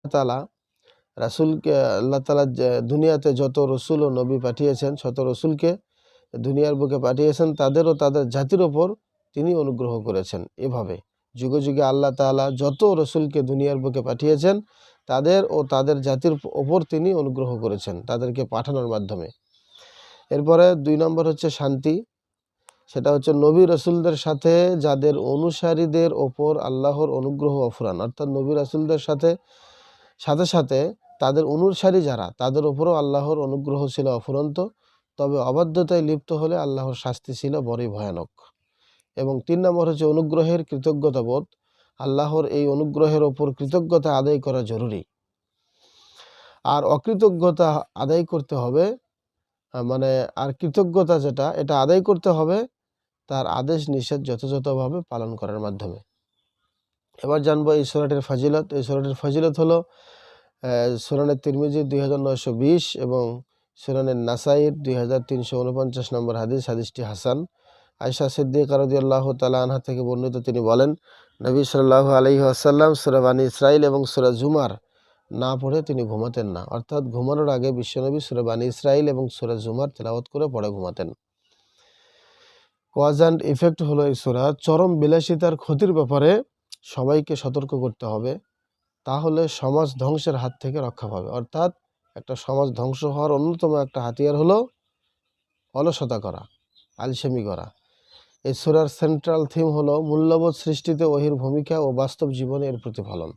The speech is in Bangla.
তাআলা রাসূলকে আল্লাহ তাআলা দুনিয়াতে যত রসুল ও নবী পাঠিয়েছেন, শত রসুলকে দুনিয়ার বুকে পাঠিয়েছেন, তাদের ও তাদের জাতির ওপর তিনি অনুগ্রহ করেছেন। এভাবে যুগে যুগে আল্লাহ তাআলা যত রসুলকে দুনিয়ার বুকে পাঠিয়েছেন, তাদের ও তাদের জাতির ওপর তিনি অনুগ্রহ করেছেন তাদেরকে পাঠানোর মাধ্যমে। এরপরে ২ নম্বর হচ্ছে শান্তি। সেটা হচ্ছে নবী রাসূলদের সাথে যাদের অনুসারীদের ওপর আল্লাহর অনুগ্রহ অফুরান, অর্থাৎ নবী রাসূলদের সাথে সাথে তাদের অনুসারী যারা, তাদের উপরও আল্লাহর অনুগ্রহ ছিল অফুরন্ত। তবে অবাধ্যতায় লিপ্ত হলে আল্লাহর শাস্তি ছিল বড়ই ভয়ানক। এবং ৩ নম্বর হচ্ছে অনুগ্রহের কৃতজ্ঞতাবোধ। আল্লাহর এই অনুগ্রহের ওপর কৃতজ্ঞতা আদায় করা জরুরি। আর অকৃতজ্ঞতা আদায় করতে হবে, আর কৃতজ্ঞতা যেটা, এটা আদায় করতে হবে তার আদেশ নিষেধ যথাযথভাবে পালন করার মাধ্যমে। এবার জানবো এই সূরাটির ফজিলত। এই সূরাটির ফজিলত হলো সুনানে তিরমিজি 2920 এবং সুনানে নাসাইর 2349 নম্বর হাদিস। হাদিসটি হাসান। আয়েশা সিদ্দিকা রাদিয়াল্লাহু তাআলা আনহা থেকে বর্ণিত, তিনি বলেন, নবী সাল্লাল্লাহু আলাইহি ওয়াসাল্লাম সূরা বানী ইসরাঈল এবং সূরা জুমার না পড়ে তিনি ঘুমাতেন না। অর্থাৎ ঘুমানোর আগে বিশ্বনবী সূরা বানী ইসরাঈল এবং সূরা জুমার তেলাওয়াত করে পরে ঘুমাতেন। কজ অ্যান্ড ইফেক্ট হলো এই সূরা চরম বিলাসিতার ক্ষতির ব্যাপারে সবাইকে সতর্ক করতে হবে, তাহলে সমাজ ধ্বংসের হাত থেকে রক্ষা পাবে। অর্থাৎ একটা সমাজ ধ্বংস হওয়ার অন্যতম একটা হাতিয়ার হলো অলসতা করা, আলসেমি করা। এই সূরার সেন্ট্রাল থিম হলো মূল্যবোধ সৃষ্টিতে ওহীর ভূমিকা ও বাস্তব জীবনে এর প্রতিফলন।